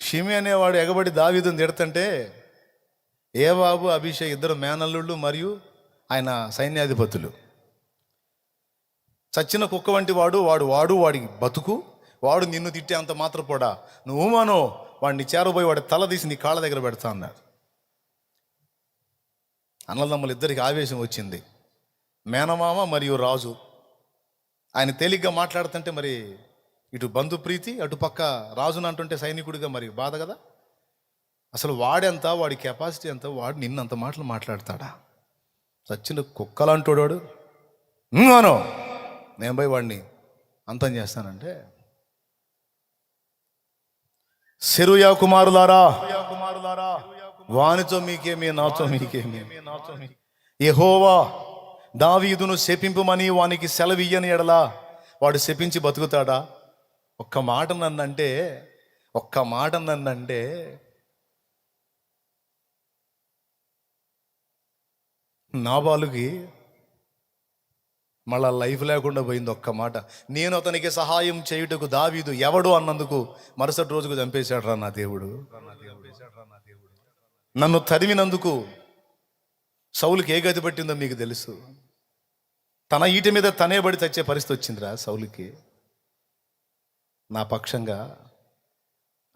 షిమి అనేవాడు ఎగబడి దావీదుని తిడుతుంటే యోవాబు అభిషేక్ ఇద్దరు మేనల్లుళ్ళు మరియు ఆయన సైన్యాధిపతులు. చచ్చిన కుక్క వంటి వాడికి బతుకు, వాడు నిన్ను తిట్టే అంత మాత్రం కూడా నువ్వు మానో వాడిని చేరబోయి వాడి తల తీసి నీ కాళ్ళ దగ్గర పెడతా అన్నాడు. అన్నదమ్ములు ఇద్దరికి ఆవేశం వచ్చింది. మేనమామ మరియు రాజు. ఆయన తేలిగ్గా మాట్లాడుతుంటే మరి ఇటు బంధుప్రీతి, అటు పక్క రాజును అంటుంటే సైనికుడిగా మరి బాధ కదా. అసలు వాడెంత, వాడి కెపాసిటీ ఎంత, వాడు నిన్నంత మాటలు మాట్లాడతాడా? చచ్చిన కుక్కలంటోడు వాడు. అను నేను పోయి వాడిని అంతం చేస్తానంటే, సెరూయా కుమారులారా వానితో మీకేమి నాతో మీకేమి, యెహోవా దావీదును శపింపుమని వానికి సెలవియ్యని ఎడలా వాడు శపించి బతుకుతాడా? ఒక్క మాట నన్నంటే నాబాలుకి మళ్ళా లైఫ్ లేకుండా పోయింది. ఒక్క మాట, నేను అతనికి సహాయం చేయుటకు దావీదు ఎవడు అన్నందుకు మరుసటి రోజుకు చంపేశాడు రా నా దేవుడు. నన్ను తరిమినందుకు సౌలుకి ఏ గతి పట్టిందో మీకు తెలుసు. తన ఈటి మీద తనే పడి చచ్చే పరిస్థితి వచ్చిందిరా సౌలుకి. నా పక్షంగా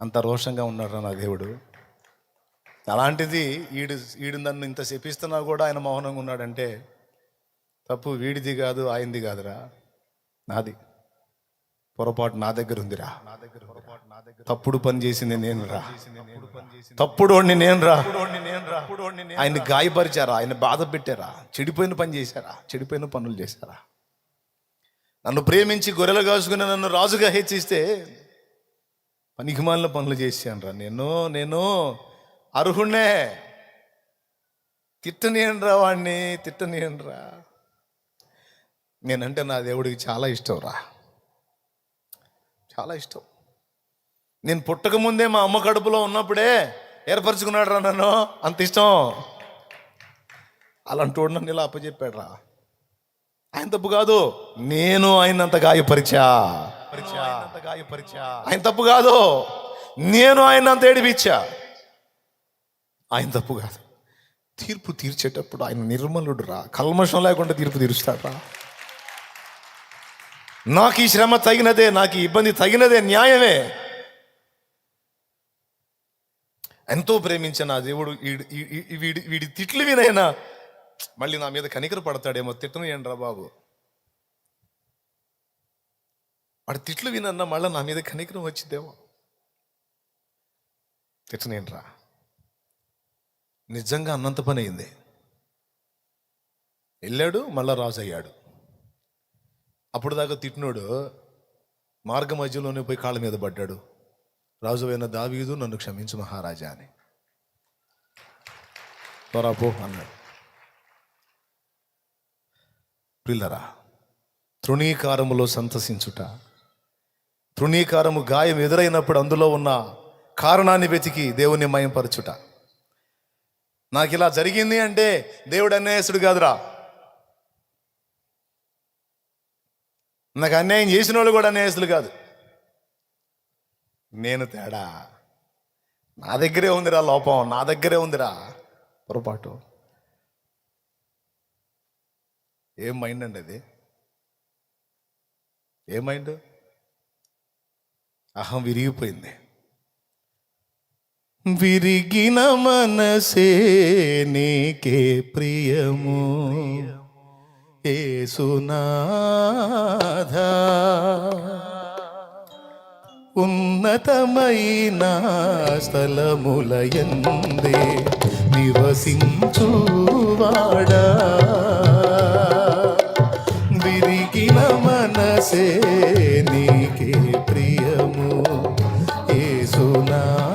అంత రోషంగా ఉన్నాడు రా నా దేవుడు. అలాంటిది ఈడు నన్ను ఇంత శపిస్తున్నా కూడా ఆయన మౌనంగా ఉన్నాడంటే తప్పు వీడిది కాదు, ఆయనది కాదురా, నాది. పొరపాటు నా దగ్గర ఉందిరా. తప్పుడు పని చేసింది నేను రా, తప్పుడోడిని నేను రా. ఆయన్ని గాయపరిచారా, ఆయన బాధ పెట్టారా, చెడిపోయిన పని చేశారా, చెడిపోయిన పనులు చేశారా? నన్ను ప్రేమించి గొర్రెలు కాసుకుని నన్ను రాజుగా హెచ్చిస్తే పనికిమాలిన పనులు చేశాను రా. నేను అర్హుణ్ణే, తిట్టనియండ్రా వాడిని, తిట్టనియండ్రా. నేనంటే నా దేవుడికి చాలా ఇష్టం రా, చాలా ఇష్టం. నేను పుట్టకముందే మా అమ్మ కడుపులో ఉన్నప్పుడే ఏర్పరచుకున్నాడు రా నన్ను, అంత ఇష్టం. అలాంటి వాడు నన్ను ఇలా అప్పచెప్పాడు రా. ఆయన తప్పు కాదు, నేను ఆయనంత గాయపరిచా. ఆయన తప్పు కాదు, నేను ఆయనంత ఏడిపించా. ఆయన తప్పు కాదు. తీర్పు తీర్చేటప్పుడు ఆయన నిర్మలుడు రా, కల్మషం లేకుండా తీర్పు తీరుస్తాడు రా. నాకు ఈ శ్రమ తగినదే, నాకు ఈ ఇబ్బంది తగినదే, న్యాయమే. ఎంతో ప్రేమించిన నా దేవుడు వీడి తిట్లు వినైనా మళ్ళీ నా మీద కనికర పడతాడేమో, తిట్టను ఏంట్రా బాబు. వాడి తిట్లు వినన్నా మళ్ళీ నా మీద కనికరం వచ్చిందేమో, తిట్టనేంట్రా. నిజంగా అన్నంత పని అయింది. వెళ్ళాడు, మళ్ళా రాజు అయ్యాడు. అప్పుడు దాకా తిట్టినోడు మార్గ మధ్యలోనే పోయి కాళ్ళ మీద పడ్డాడు. రాజు అయిన దావీదు నన్ను క్షమించు మహారాజా అని. త్వరపో అన్నాడు. పిల్లరా, తృణీకారములో సంతసించుట, తృణీకారము గాయం ఎదురైనప్పుడు అందులో ఉన్న కారణాన్ని వెతికి దేవుని మయంపరచుట. నాకు ఇలా జరిగింది అంటే దేవుడు అన్యాయస్తుడు కాదురా. నాకు అన్యాయం చేసిన వాళ్ళు కూడా అన్యాయస్తులు కాదు. నేను తేడా, నా దగ్గరే ఉందిరా లోపం, నా దగ్గరే ఉందిరా పొరపాటు. ఏం మైండ్ అండి అది? ఏ మైండ్? అహం విరిగిపోయింది. విరిగిన మనసే నీకే ప్రియము యేసునాథా, ఉన్నతమైన స్థలములయందే నివసించువాడా. విరిగిన మనసే నీకే ప్రియము యేసునాథా,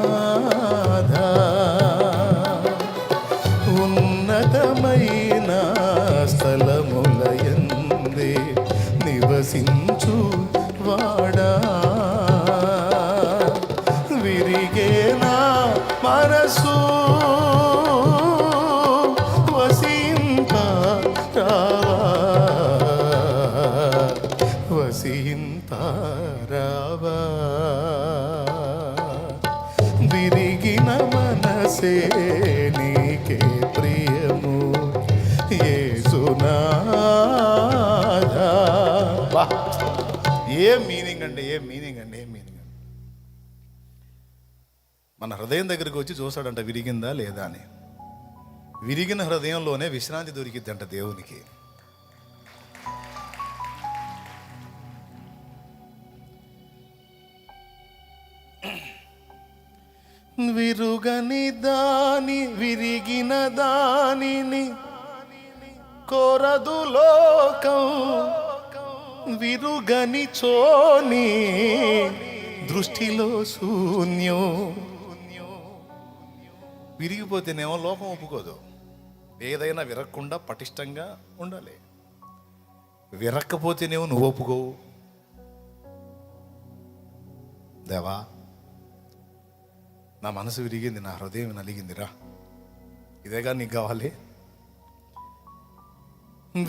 ఉన్నతమైన స్థలములయందే నివసించువాడా. విరిగేనా మనసు వసింతారావా, విరిగిన మనసే నీకే ప్రియము యేసునాథా. ఏం మీనింగ్ అండి, ఏం మీనింగ్ అండి, ఏం మీనింగ్ అండి. మన హృదయం దగ్గరికి వచ్చి చూస్తాడంట విరిగిందా లేదా అని. విరిగిన హృదయంలోనే విశ్రాంతి దొరికిద్దంట దేవునికి. విరుగని దాని విరిగిన దానిని కోరదు లోకం, విరుగని చోని దృష్టిలో శూన్యం. విరిగిపోతేనేమో లోకం ఒప్పుకోదు. ఏదైనా విరగకుండా పటిష్టంగా ఉండాలి. విరక్కపోతేనేమో నువ్వు ఒప్పుకోవు. దేవా, నా మనసు విరిగింది, నా హృదయం నలిగిందిరా, ఇదేగా నీకు కావాలి.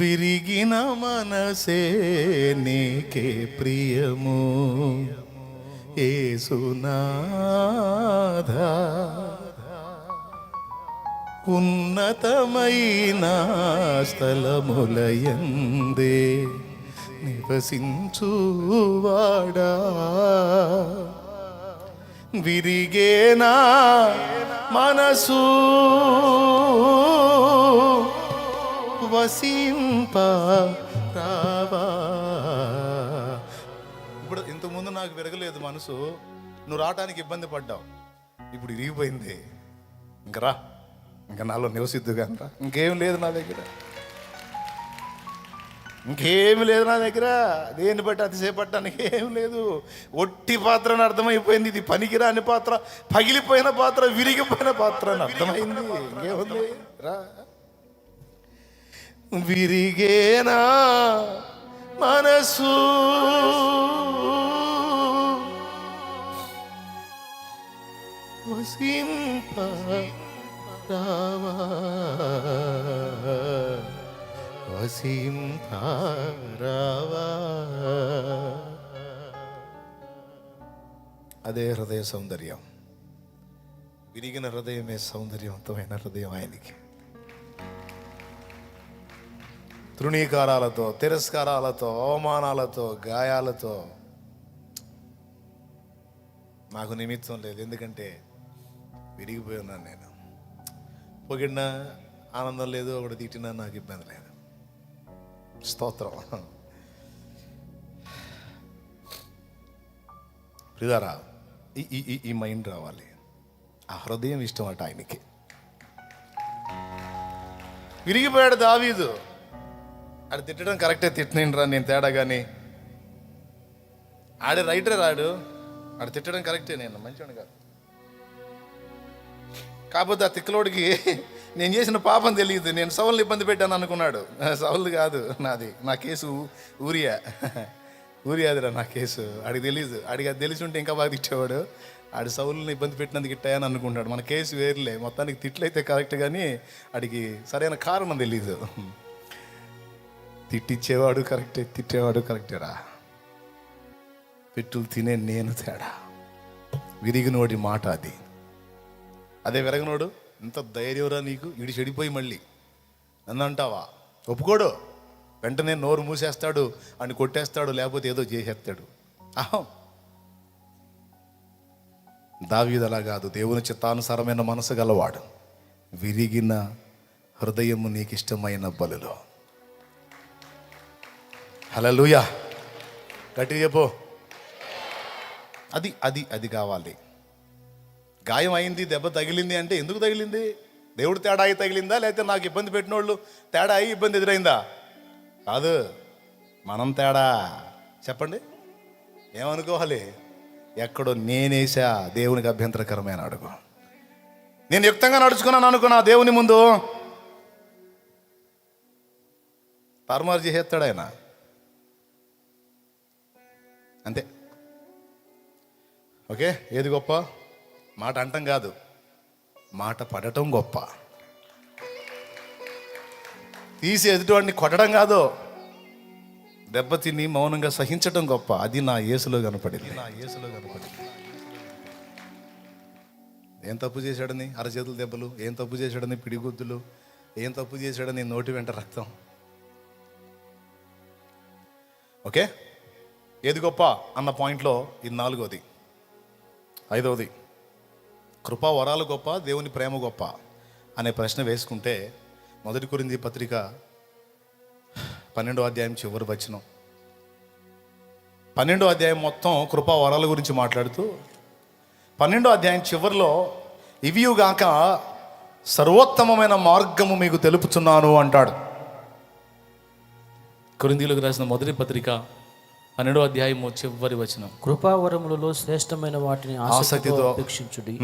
విరిగిన మనసే నీకే ప్రియము యేసునాథా. ఉన్నతమైన స్థలములయందే నివసించువాడా, విరిగేనా మనసు వసింప రావా. ఇప్పుడు ఇంతకుముందు నాకు విరగలేదు మనసు, నువ్వు రావటానికి ఇబ్బంది పడ్డావు, ఇప్పుడు ఇరిగిపోయింది. ఇంక రా, ఇంకా నాలో నివసిద్దుగా రా. ఇంకేం లేదు నా దగ్గర, ఇంకేమి లేదు నా దగ్గర. దేన్ని బట్టి అతిశయపడటానికి ఏం లేదు. ఒట్టి పాత్ర అని అర్థమైపోయింది. ఇది పనికిరాని పాత్ర, పగిలిపోయిన పాత్ర, విరిగిపోయిన పాత్ర అని అర్థమైంది. ఇంకేముంది రా. విరిగేనా మనసు వసింప రావా, వసింప రావా. అదే హృదయ సౌందర్యం. విరిగిన హృదయమే సౌందర్యవంతమైన హృదయం ఆయనకి. తృణీకారాలతో, తిరస్కారాలతో, అవమానాలతో, గాయాలతో నాకు నిమిత్తం లేదు. ఎందుకంటే విరిగిపోయి ఉన్నాను నేను. పొగిడినా ఆనందం లేదు, ఒకటి తిట్టినా నాకు ఇబ్బంది లేదు. స్తోత్రం. ప్రియులారా, ఈ మైండ్ రావాలి. ఆ హృదయం ఇష్టం అట ఆయనకి. విరిగిపోయాడు దావీదు. ఆడు తిట్టడం కరెక్టే, తిట్టనేంట్రా నేను తేడా. కానీ ఆడే రైటరే రాడు, ఆడు తిట్టడం కరెక్టే, నేను మంచివాడు కాదు. కాకపోతే ఆ తిక్కలోడికి నేను చేసిన పాపం తెలియదు. నేను సౌల్ని ఇబ్బంది పెట్టాను అనుకున్నాడు. సౌలు కాదు నాది, నా కేసు ఊరియాదిరా నా కేసు. ఆడికి తెలీదు. ఆడికి అది తెలిసి ఉంటే ఇంకా బాగా తిట్టేవాడు. ఆడి సౌలుని ఇబ్బంది పెట్టినందుకు తిట్టాయని అనుకుంటాడు. మన కేసు వేరులే. మొత్తానికి తిట్లయితే కరెక్ట్, కానీ ఆడికి సరైన కారణం తెలీదు. తిట్టిచ్చేవాడు కరెక్టే, తిట్టేవాడు కరెక్టేరా. పెట్టులు తినే నేను తేడా. విరిగినోడి మాట అది. అదే విరగనోడు, ఎంత ధైర్యంరా నీకు, ఇడి చెడిపోయి మళ్ళీ నన్ను అంటావా? ఒప్పుకోడు. వెంటనే నోరు మూసేస్తాడు, అని కొట్టేస్తాడు, లేకపోతే ఏదో చేసేస్తాడు. అహం. దావీదు అలా కాదు. దేవుని చిత్తానుసారమైన మనసు గలవాడు. విరిగిన హృదయము నీకు ఇష్టమైన బలులో. హల్లెలూయా. గట్టిగా చెప్పు. అది అది అది కావాలి. గాయం అయింది, దెబ్బ తగిలింది అంటే ఎందుకు తగిలింది? దేవుడు తేడా అయి తగిలిందా, లేకపోతే నాకు ఇబ్బంది పెట్టిన వాళ్ళు తేడా అయి ఇబ్బంది ఎదురైందా? కాదు, మనం తేడా. చెప్పండి, ఏమనుకోవాలి? ఎక్కడో నేనేసా, దేవునికి అభ్యంతరకరమైన అడుగు. నేను యుక్తంగా నడుచుకున్నాను అనుకున్నా, దేవుని ముందు తారుమారు చేసేస్తాడు ఆయన. అంతే. ఓకే, ఏది గొప్ప? మాట అంటం కాదు, మాట పడటం గొప్ప. తీసి ఎదుటివాడిని కొట్టడం కాదు, దెబ్బతిని మౌనంగా సహించడం గొప్ప. అది నా యేసులో కనపడింది. ఏం తప్పు చేశాడని అరచేతుల దెబ్బలు, ఏం తప్పు చేశాడని పిడిగుద్దులు, ఏం తప్పు చేశాడని నోటి వెంట రక్తం. ఓకే, ఏది గొప్ప అన్న పాయింట్లో ఇది 4వది. 5వది, కృపా వరాలు గొప్ప, దేవుని ప్రేమ గొప్ప అనే ప్రశ్న వేసుకుంటే 1 కొరింథీ పత్రిక 12వ అధ్యాయం చివరి వచనం. 12వ అధ్యాయం మొత్తం కృపా వరాల గురించి మాట్లాడుతూ 12వ అధ్యాయం చివరిలో ఇవియుగాక సర్వోత్తమమైన మార్గము మీకు తెలుపుచున్నాను అంటాడు. కొరింథీయులకు రాసిన 1వ పత్రిక 12వ అధ్యాయము చివరి వచనం. కృపావరములలో శ్రేష్టమైన వాటిని ఆసక్తితో అపేక్షించుడి,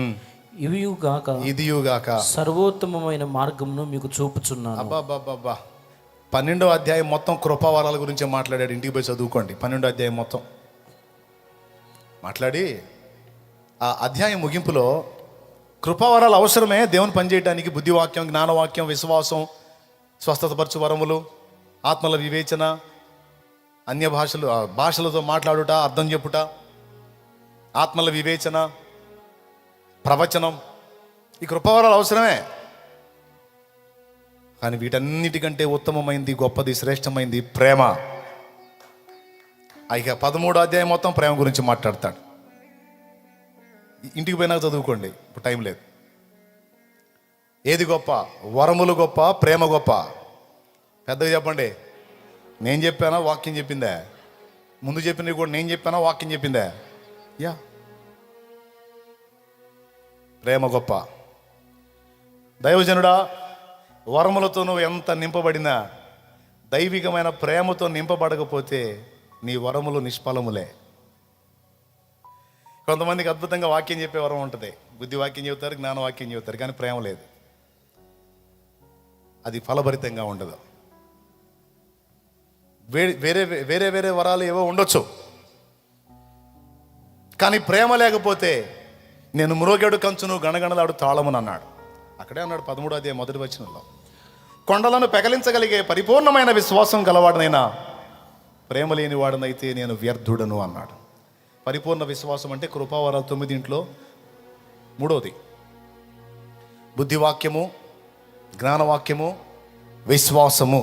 ఇదియుగాక సర్వోత్తమమైన మార్గమును మీకు చూపుచున్నాను. అబ్బాబ్బాబ్బా, 12వ అధ్యాయం మొత్తం కృపావరాల గురించి మాట్లాడాడు. ఇంటికి పోయి చదువుకోండి. 12వ అధ్యాయం మొత్తం మాట్లాడి ఆ అధ్యాయం ముగింపులో కృపావరాలు అవసరమే దేవుని పనిచేయడానికి. బుద్ధివాక్యం, జ్ఞానవాక్యం, విశ్వాసం, స్వస్థతపరచు వరములు, ఆత్మల వివేచన, అన్య భాషలతో మాట్లాడుట, అర్థం చెప్పుట, ఆత్మల వివేచన, ప్రవచనం, ఈ కృపావరాలు అవసరమే. కానీ వీటన్నిటికంటే ఉత్తమమైంది, గొప్పది, శ్రేష్టమైంది ప్రేమ. ఇక 13వ అధ్యాయం మొత్తం ప్రేమ గురించి మాట్లాడతాడు. ఇంటికి పోయినాక చదువుకోండి, ఇప్పుడు టైం లేదు. ఏది గొప్ప? వరములు గొప్ప, ప్రేమ గొప్ప? పెద్దగా చెప్పండి. నేను చెప్పానా వాక్యం చెప్పిందే? ముందు చెప్పినవి కూడా నేను చెప్పానా వాక్యం చెప్పిందే? యా, ప్రేమ గొప్ప. దైవజనుడా, వరములతో నువ్వు ఎంత నింపబడినా దైవికమైన ప్రేమతో నింపబడకపోతే నీ వరములు నిష్ఫలములే. కొంతమందికి అద్భుతంగా వాక్యం చెప్పే వరం ఉంటుంది, బుద్ధి వాక్యం చెబుతారు, జ్ఞాన వాక్యం చెబుతారు, కానీ ప్రేమ లేదు. అది ఫలభరితంగా ఉండదు. వేరే వేరే వేరే వరాలు ఏవో ఉండొచ్చు, కానీ ప్రేమ లేకపోతే నేను మ్రోగేడు కంచును గణగణలాడు తాళమును అన్నాడు. అక్కడే అన్నాడు 13వ అధ్యాయం 1వ వచనంలో. కొండలను పెకలించగలిగే పరిపూర్ణమైన విశ్వాసం గలవాడనైనా ప్రేమ లేని వాడనైతే నేను వ్యర్థుడను అన్నాడు. పరిపూర్ణ విశ్వాసం అంటే కృపావరాలు 9 3వది బుద్ధివాక్యము, జ్ఞానవాక్యము, విశ్వాసము.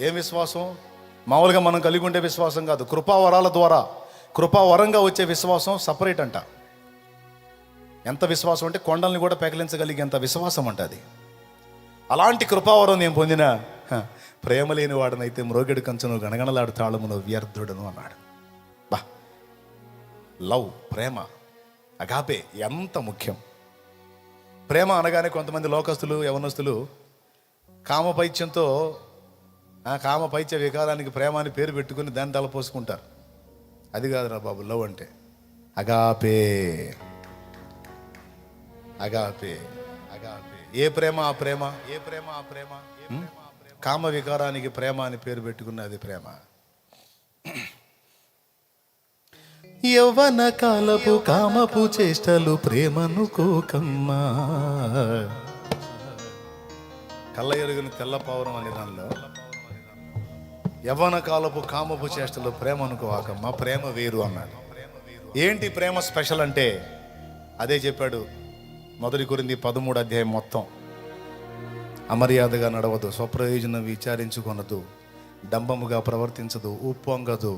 ఏం విశ్వాసం? మామూలుగా మనం కలిగి ఉండే విశ్వాసం కాదు. కృపావరాల ద్వారా కృపావరంగా వచ్చే విశ్వాసం సపరేట్ అంట. ఎంత విశ్వాసం అంటే కొండల్ని కూడా పెకలించగలిగేంత విశ్వాసం అంట అది. అలాంటి కృపావరం నేను పొందిన ప్రేమ లేని వాడనైతే మ్రోగెడు కంచును గణగణలాడు తాళమును వ్యర్థుడను అన్నాడు. బా, లవ్, ప్రేమ, అగాపే ఎంత ముఖ్యం. ప్రేమ అనగానే కొంతమంది లోకస్తులు, యవనస్తులు కామపైత్యంతో కామపైత్య వికారానికి ప్రేమ అని పేరు పెట్టుకుని దాన్ని తలపోసుకుంటారు. అది కాదురా బాబు లవ్ అంటే. Agape, agape, agape. ఏ ప్రేమ ఆ ప్రేమ, ఏ ప్రేమ ఆ ప్రేమ. కామ వికారానికి ప్రేమ అని పేరు పెట్టుకున్నది ప్రేమ. యవ్వన కాలపు కామపు చేష్టలు ప్రేమను కోకమ్మా. కళ్ళ ఎరుగుని తెల్ల పావురం అనే దానిలో యవ్వన కాలపు కామపు చేష్టలు ప్రేమ అనుకోవాకమ్మా, ప్రేమ వేరు అన్నాడు. ఏంటి ప్రేమ స్పెషల్ అంటే అదే చెప్పాడు 1 కొరింథీ 13వ అధ్యాయం మొత్తం. అమర్యాదగా నడవదు, స్వప్రయోజనం విచారించుకొనదు, డంబముగా ప్రవర్తించదు, ఉప్పొంగదు,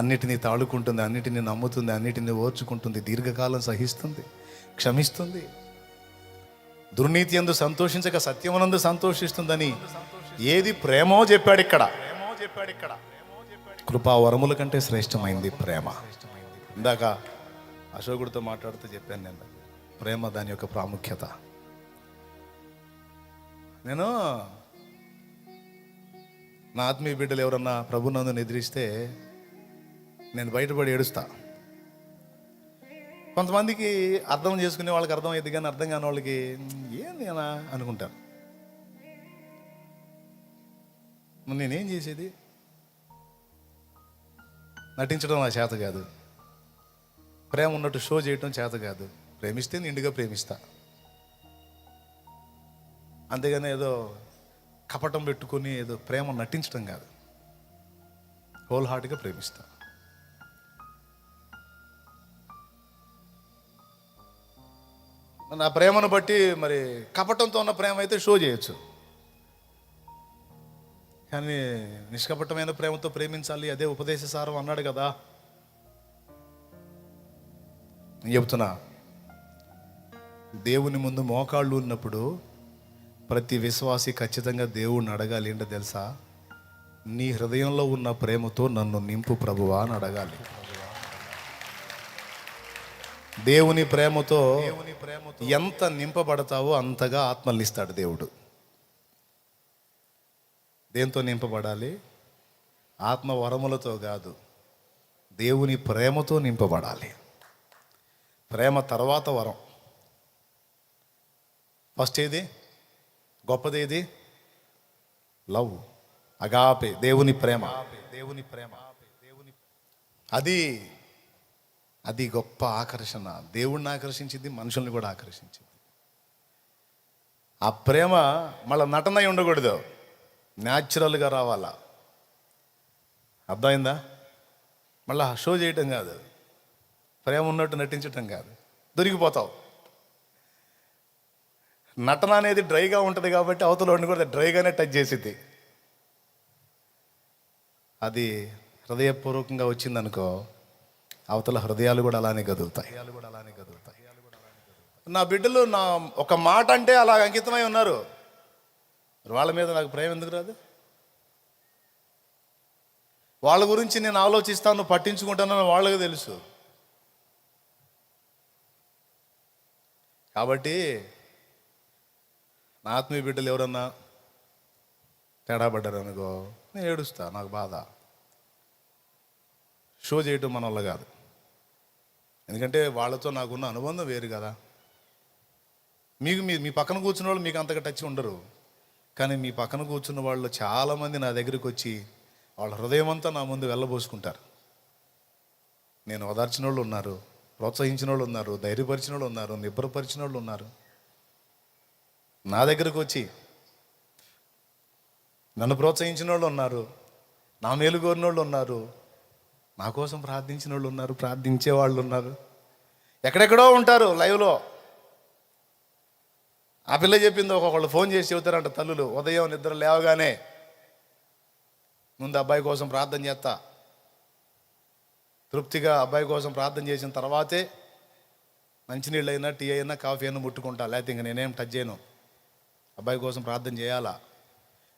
అన్నిటినీ తాళుకుంటుంది, అన్నిటినీ నమ్ముతుంది, అన్నిటినీ ఓర్చుకుంటుంది, దీర్ఘకాలం సహిస్తుంది, క్షమిస్తుంది, దుర్నీతి యందు సంతోషించక సత్యమునందు సంతోషిస్తుందని ఏది ప్రేమో చెప్పాడు ఇక్కడ. కృపావరముల కంటే శ్రేష్టమైంది ప్రేమ. ఇందాక అశోకుడితో మాట్లాడుతూ చెప్పాను నేను ప్రేమ, దాని యొక్క ప్రాముఖ్యత. నేను నా ఆత్మీయ బిడ్డలు ఎవరన్నా ప్రభునందు నిద్రిస్తే నేను బయటపడి ఏడుస్తా. కొంతమందికి అర్థం చేసుకునే వాళ్ళకి అర్థమయ్యేది, కానీ అర్థం కాని వాళ్ళకి ఏంది అనా అనుకుంటారు. నేనేం చేసేది? నటించడం నా చేత కాదు, ప్రేమ ఉన్నట్టు షో చేయటం చేత కాదు. ప్రేమిస్తే నిండుగా ప్రేమిస్తా, అంతేగాని ఏదో కపటం పెట్టుకొని ఏదో ప్రేమ నటించడం కాదు. హోల్ హార్ట్గా ప్రేమిస్తా. నా ప్రేమను బట్టి మరి కపటంతో ఉన్న ప్రేమ అయితే షో చేయొచ్చు, కానీ నిష్కపటమైన ప్రేమతో ప్రేమించాలి, అదే ఉపదేశ సారం అన్నాడు కదా. నేను చెప్తున్నా, దేవుని ముందు మోకాళ్ళు ఉన్నప్పుడు ప్రతి విశ్వాసి ఖచ్చితంగా దేవుణ్ణి అడగాలి. ఏంటో తెలుసా? నీ హృదయంలో ఉన్న ప్రేమతో నన్ను నింపు ప్రభువా అని అడగాలి. దేవుని ప్రేమతో ఎంత నింపబడతావో అంతగా ఆత్మల్ని ఇస్తాడు దేవుడు. దేంతో నింపబడాలి? ఆత్మ వరములతో కాదు, దేవుని ప్రేమతో నింపబడాలి. ప్రేమ తర్వాత వరం. ఫస్ట్ ఏది? గొప్పదేది? లవ్, అగాపే, దేవుని ప్రేమ. దేవుని ప్రేమ అది గొప్ప ఆకర్షణ. దేవుణ్ణి ఆకర్షించింది, మనుషుల్ని కూడా ఆకర్షించింది. ఆ ప్రేమ మళ్ళీ నటన ఉండకూడదు, న్యాచురల్గా రావాలా. అర్థమైందా? మళ్ళా షో చేయటం కాదు, ప్రేమ ఉన్నట్టు నటించటం కాదు, దొరికిపోతావు. నటన అనేది డ్రైగా ఉంటుంది కాబట్టి అవతల కూడా డ్రైగానే టచ్ చేసిద్ది. అది హృదయపూర్వకంగా వచ్చిందనుకో, అవతల హృదయాలు కూడా అలానే కదులుతాయి. నా బిడ్డలు నా ఒక మాట అంటే అలా అంకితమై ఉన్నారు. వాళ్ళ మీద నాకు ప్రేమ ఎందుకు రాదు? వాళ్ళ గురించి నేను ఆలోచిస్తాను, పట్టించుకుంటానని వాళ్ళకి తెలుసు. కాబట్టి నా ఆత్మీయ బిడ్డలు ఎవరన్నా తేడా పడ్డారు అనుకో, నేను ఏడుస్తా, నాకు బాధ. షో చేయటం మన వల్ల కాదు, ఎందుకంటే వాళ్ళతో నాకున్న అనుబంధం వేరు కదా. మీ పక్కన కూర్చున్న వాళ్ళు మీకు అంతగా టచ్ ఉండరు, కానీ మీ పక్కన కూర్చున్న వాళ్ళు చాలామంది నా దగ్గరికి వచ్చి వాళ్ళ హృదయం అంతా నా ముందు వెళ్ళబోసుకుంటారు. నేను ఓదార్చిన వాళ్ళు ఉన్నారు, ప్రోత్సహించిన వాళ్ళు ఉన్నారు, ధైర్యపరిచిన వాళ్ళు ఉన్నారు, నిబ్బరపరిచిన వాళ్ళు ఉన్నారు. నా దగ్గరకు వచ్చి నన్ను ప్రోత్సహించిన వాళ్ళు ఉన్నారు, నా మేలు కోరిన వాళ్ళు ఉన్నారు, నా కోసం ప్రార్థించిన వాళ్ళు ఉన్నారు, ప్రార్థించే వాళ్ళు ఉన్నారు, ఎక్కడెక్కడో ఉంటారు లైవ్లో. ఆ పిల్ల చెప్పింది, ఒక్కొక్కళ్ళు ఫోన్ చేసి చెబుతారంట తల్లులు, ఉదయం నిద్ర లేవగానే ముందు అబ్బాయి కోసం ప్రార్థన చేస్తా, తృప్తిగా అబ్బాయి కోసం ప్రార్థన చేసిన తర్వాతే మంచినీళ్ళు అయినా టీ అయినా కాఫీ అయినా ముట్టుకుంటా, లేకపోతే ఇంక నేనేం టచ్ చేయను. అబ్బాయి కోసం ప్రార్థన చేయాలా.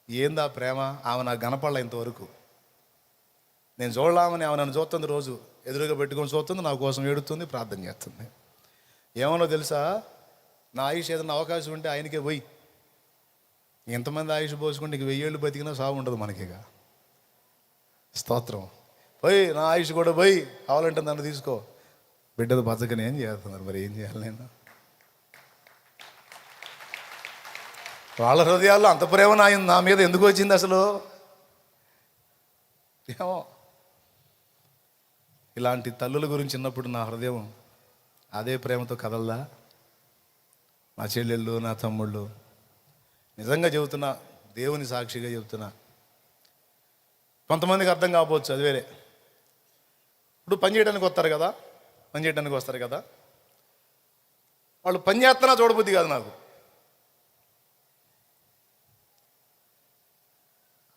ఏందా ప్రేమ? ఆమె నాకు గనపడలే ఇంతవరకు. నేను చూడలామని ఆమె నన్ను చూస్తుంది, రోజు ఎదురుగా పెట్టుకొని చూస్తుంది, నా కోసం ఏడుతుంది, ప్రార్థన చేస్తుంది. ఏమన్నా తెలుసా? నా ఆయుష్ ఏదైనా అవకాశం ఉంటే ఆయనకే పోయి, ఎంతమంది ఆయుష్ పోసుకుంటే ఇంక 1000 ఏళ్ళు బతికినా సాగు ఉండదు మనకిగా. స్తోత్రం. పోయి నా ఆయుష్ కూడా పోయి, కావాలంటే నన్ను తీసుకో. బిడ్డలు బతకని ఏం చేస్తున్నారు, మరి ఏం చేయాలి నేను? వాళ్ళ హృదయాల్లో అంత ప్రేమ నా మీద ఎందుకు వచ్చింది అసలు? ఏమో. ఇలాంటి తల్లుల గురించి చిన్నప్పుడు నా హృదయం అదే ప్రేమతో కదలదా? నా చెల్లెళ్ళు, నా తమ్ముళ్ళు, నిజంగా చెబుతున్నా, దేవుని సాక్షిగా చెబుతున్నా. కొంతమందికి అర్థం కాకపోవచ్చు, అది వేరే. ఇప్పుడు పని చేయడానికి వస్తారు కదా, వాళ్ళు పని చేస్తున్నా చూడబుద్ధి కాదు నాకు.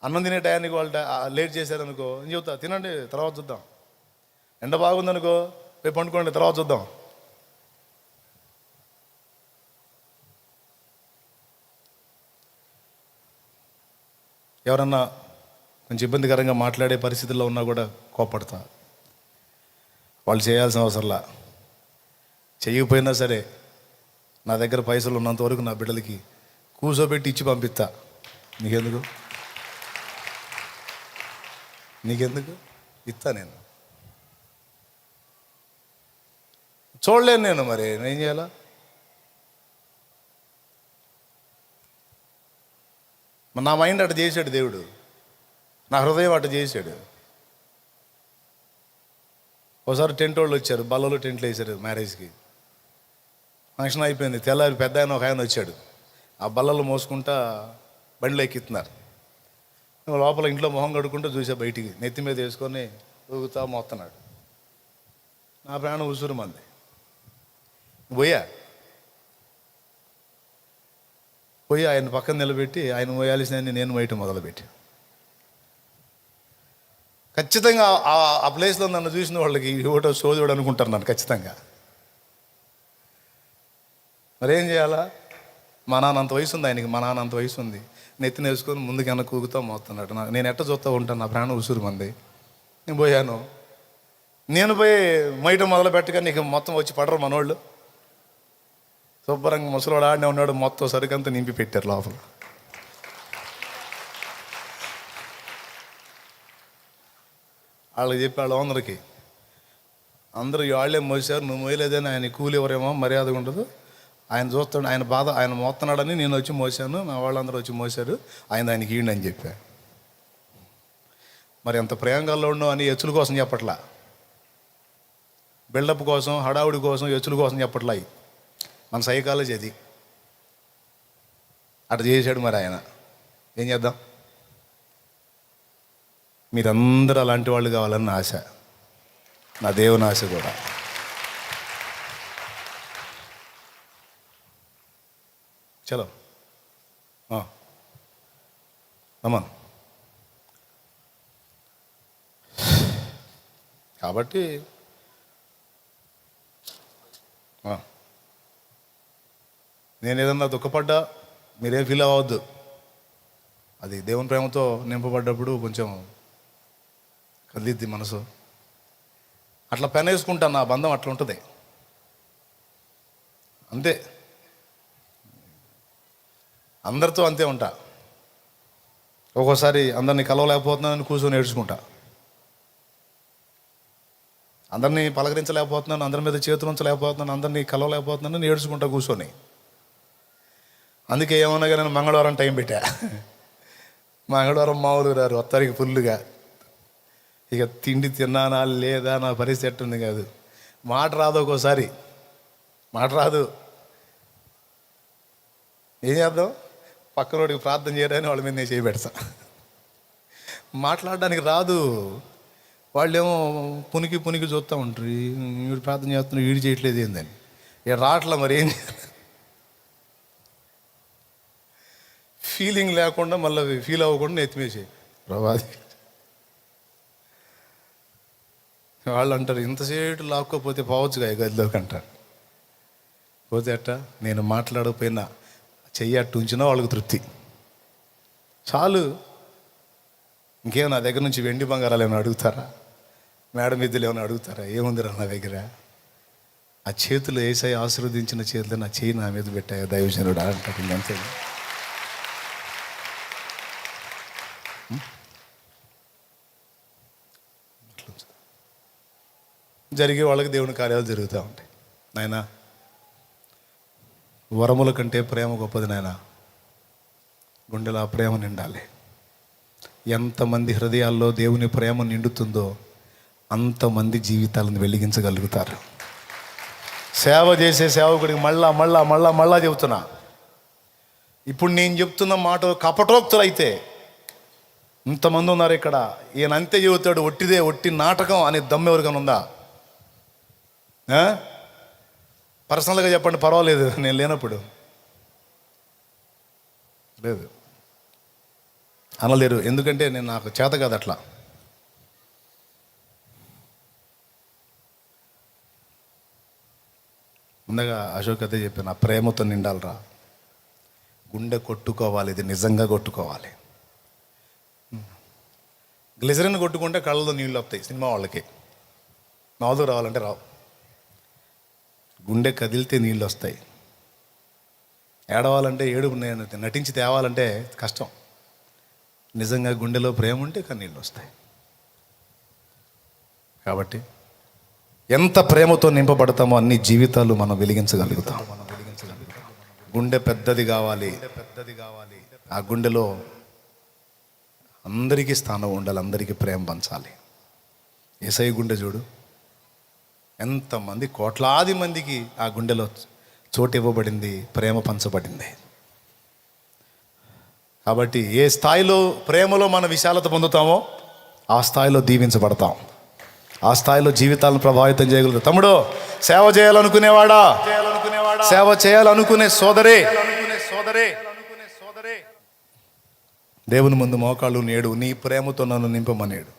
అన్నం తినే టయానికి వాళ్ళు లేట్ చేశారనుకో, నేను చెబుతా, తినండి తర్వాత చూద్దాం. ఎండ బాగుందనుకో, రేపు పండుకోండి తర్వాత చూద్దాం. ఎవరన్నా కొంచెం ఇబ్బందికరంగా మాట్లాడే పరిస్థితుల్లో ఉన్నా కూడా కోపడతా. వాళ్ళు చేయాల్సిన అవసరంలా, చేయకపోయినా సరే నా దగ్గర పైసలు ఉన్నంత వరకు నా బిడ్డలకి కూర్చోబెట్టి ఇచ్చి పంపిస్తా. నీకెందుకు ఇస్తా. నేను చూడలేను, నేను మరి ఏం చేయాలా? నా మైండ్ అటు చేశాడు దేవుడు, నా హృదయం అటు చేశాడు. ఒకసారి టెంట్ వాళ్ళు వచ్చారు, బల్లలో టెంట్లు వేశారు మ్యారేజ్కి. ఫంక్షన్ అయిపోయింది, తెల్లారి పెద్ద ఆయన ఒక ఆయన వచ్చాడు, ఆ బల్లలు మోసుకుంటా బండిలో ఎక్కిస్తున్నారు. లోపల ఇంట్లో మొహం కడుక్కుంటూ చూసా, బయటికి నెత్తి మీద వేసుకొని ఊగుతా మోస్తున్నాడు. నా ప్రాణం ఉసురు మంది. పోయా, పోయి ఆయన పక్కన నిలబెట్టి ఆయన మోయాల్సిన నేను మోయటం మొదలుపెట్టి ఖచ్చితంగా ఆ ప్లేస్లో నన్ను చూసిన వాళ్ళకి ఒకటో సోదరుడు అనుకుంటారు నన్ను ఖచ్చితంగా. మరేం చేయాలా? మా నాన్న అంత వయసు ఉంది ఆయనకి, మా నాన్న అంత వయసు ఉంది. నెత్తిన వేసుకొని ముందుకు వెనక్కి కూగుతూ మోస్తున్నాడు. నేను ఎట్ట చూస్తూ ఉంటాను, నా ప్రాణం ఉసురు మంది. నేను పోయాను, నేను పోయి మొయ్యటం మొదలు పెట్టగా నీకు మొత్తం వచ్చి పడరు మనోళ్ళు. శుభ్రంగా ముసలోడు ఆడనే ఉన్నాడు, మొత్తం సరుకంతా నింపి పెట్టారు లోపల. వాళ్ళకి చెప్పి వాళ్ళ అందరికీ అందరూ వాళ్ళే మోసారు, నువ్వు మోయలేదని ఆయన కూలి ఎవరేమో మర్యాదగా ఉండదు. ఆయన చూస్తాడు, ఆయన బాధ, ఆయన మోస్తున్నాడని నేను వచ్చి మోసాను, నా వాళ్ళందరూ వచ్చి మోసారు, ఆయనకి ఈయండి అని చెప్పా. మరి ఎంత ప్రేమగాల్లో ఉండవు అని ఎచ్చుల కోసం చెప్పట్లా, బిల్డప్ కోసం, హడావుడి కోసం, ఎచ్చుల కోసం చెప్పట్లా. మన సైకాలజీ అది. అట్లా చేశాడు మరి ఆయన. ఏం చేద్దాం? మీరందరూ అలాంటి వాళ్ళు కావాలని నా ఆశ, నా దేవుని ఆశ కూడా. చలో అమ్మన్. కాబట్టి నేను ఏదన్నా దుఃఖపడ్డా మీరేం ఫీల్ అవ్వద్దు. అది దేవుని ప్రేమతో నింపబడ్డప్పుడు కొంచెం కదిలిద్ది మనసు. అట్లా పెనేసుకుంటాను, నా బంధం అట్లా ఉంటుంది అంతే. అందరితో అంతే ఉంటా. ఒక్కోసారి అందరినీ కలవలేకపోతున్నానని కూర్చొని ఏడ్చుకుంటా, అందరినీ పలకరించలేకపోతున్నాను, అందరి మీద చేతులు ఉంచలేకపోతున్నాను, అందరినీ కలవలేకపోతున్నాను ఏడ్చుకుంటా కూర్చొని. అందుకే ఏమన్నా కానీ నేను మంగళవారం టైం పెట్టా. మంగళవారం మామూలు రారు, వస్తారికి ఫుల్లుగా. ఇక తిండి తిన్నానా లేదా నా పరిస్థితి ఎట్టుంది కాదు. మాట రాదు, ఒక్కోసారి మాట రాదు. ఏం చేద్దాం? పక్కనోడికి ప్రార్థన చేయడానికి వాళ్ళ మీద నేను చేయబెడతా. మాట్లాడడానికి రాదు. వాళ్ళేమో పునికి పునికి చూస్తూ ఉంటారు, వీడు ప్రార్థన చేస్తున్నాడు, వీడు చేయట్లేదు ఏందని. ఇక రావట్లా, మరి ఏం చేయాలి? ఫీలింగ్ లేకుండా మళ్ళీ ఫీల్ అవ్వకుండా ఎత్తిమేసేయి ప్రభాది. వాళ్ళు అంటారు, ఇంతసేపు లాక్కోపోతే పోవచ్చుగా గదిలోకి అంటారు. పోతే అట్ట నేను మాట్లాడకపోయినా చెయ్యి అట్టు ఉంచినా వాళ్ళకి తృప్తి చాలు. ఇంకేమో నా దగ్గర నుంచి వెండి బంగారాలు ఏమైనా అడుగుతారా? మేడం మిద్దెలు ఏమైనా అడుగుతారా? ఏముందిరా నా దగ్గర? ఆ చేతులు యేసయ్య ఆశీర్వదించిన చేతులు నా చేయి నా మీద పెట్టాయి దైవజనుడు అంటారు. ఇంకంతే. జరిగే వాళ్ళకి దేవుని కార్యాలు జరుగుతూ ఉంటాయి. నాయనా, వరముల కంటే ప్రేమ గొప్పది నాయనా. గుండెలో ఆ ప్రేమ నిండాలి. ఎంతమంది హృదయాల్లో దేవుని ప్రేమ నిండుతుందో అంతమంది జీవితాలను వెలిగించగలుగుతారు. సేవ చేసే సేవకుడికి మళ్ళా మళ్ళా మళ్ళా మళ్ళా చెబుతున్నా, ఇప్పుడు నేను చెప్తున్న మాట కపటోక్తులు అయితే ఇంతమంది ఉన్నారు ఇక్కడ. ఈయన అంతే చెబుతాడు, ఒట్టిదే, ఒట్టి నాటకం అనే దమ్ము ఎవరికైనా ఉందా? పర్సనల్గా చెప్పండి, పర్వాలేదు, నేను లేనప్పుడు. లేదు, అనలేరు. ఎందుకంటే నేను నాకు చేత కాదు అట్లా. ముందుగా అశోక్ అదే చెప్పాను, ఆ ప్రేమతో నిండాలిరా. గుండె కొట్టుకోవాలి, ఇది నిజంగా కొట్టుకోవాలి. గ్లిజరిన్ కొట్టుకుంటే కళ్ళలో నీళ్ళు వస్తాయి సినిమా వాళ్ళకి, మామూలుగా రావాలంటే రావు. గుండె కదిలితే నీళ్ళు వస్తాయి. ఏడవాలంటే ఏడుపు నేను నటించి తేవాలంటే కష్టం. నిజంగా గుండెలో ప్రేమ ఉంటే కన్నీళ్ళు వస్తాయి. కాబట్టి ఎంత ప్రేమతో నింపబడతామో అన్ని జీవితాలు మనం వెలిగించగలుగుతాం. గుండె పెద్దది కావాలి. ఆ గుండెలో అందరికీ స్థానం ఉండాలి, అందరికీ ప్రేమ పంచాలి. యేసయ్య గుండె చూడు, ఎంతమంది, కోట్లాది మందికి ఆ గుండెలో చోటు ఇవ్వబడింది, ప్రేమ పంచబడింది. కాబట్టి ఏ స్థాయిలో ప్రేమలో మన విశాలత పొందుతామో ఆ స్థాయిలో దీవించబడతాం, ఆ స్థాయిలో జీవితాలను ప్రభావితం చేయగలుగుతాం. తమ్ముడు, సేవ చేయాలనుకునేవాడా, సేవ చేయాలనుకునే సోదరే, దేవుని ముందు మోకాళ్ళు నేడు, నీ ప్రేమతో నన్ను నింపమనేడు.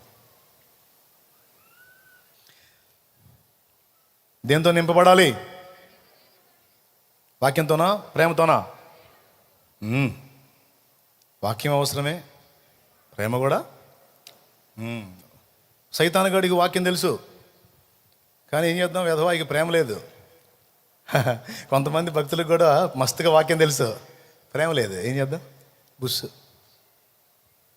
దేంతో నింపబడాలి? వాక్యంతోనా, ప్రేమతోనా? వాక్యం అవసరమే, ప్రేమ కూడా. సైతానుగాడికి వాక్యం తెలుసు, కానీ ఏం చేద్దాం, వెధవాయికి ప్రేమ లేదు. కొంతమంది భక్తులకు కూడా మస్తుగా వాక్యం తెలుసు, ప్రేమ లేదు. ఏం చేద్దాం, బుస్సు.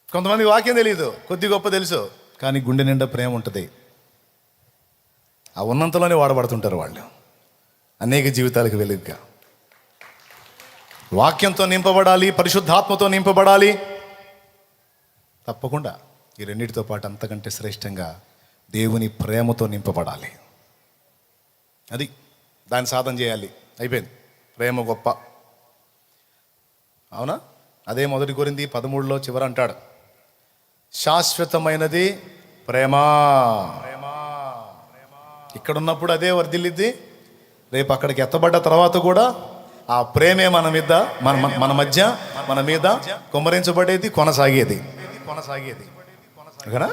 కొంతమందికి వాక్యం తెలియదు, కొద్ది గొప్ప తెలుసు, కానీ గుండె నిండా ప్రేమ ఉంటుంది. ఆ ఉన్నంతలోనే వాడబడుతుంటారు వాళ్ళు, అనేక జీవితాలకు వెలుగుగా. వాక్యంతో నింపబడాలి, పరిశుద్ధాత్మతో నింపబడాలి. తప్పకుండా ఈ రెండింటితో పాటు అంతకంటే శ్రేష్టంగా దేవుని ప్రేమతో నింపబడాలి. అది దాన్ని సాధన చేయాలి. అయిపోయింది. ప్రేమ గొప్ప, అవునా? అదే 1 కొరింథీ 13 చివర అంటాడు, శాశ్వతమైనది ప్రేమ. ఇక్కడ ఉన్నప్పుడు అదే వర్ధిల్లిద్ది, రేపు అక్కడికి ఎత్తబడ్డ తర్వాత కూడా ఆ ప్రేమే మన మీద, మన మధ్య, మన మీద కుమ్మరించబడేది, కొనసాగేది. ఓకేనా?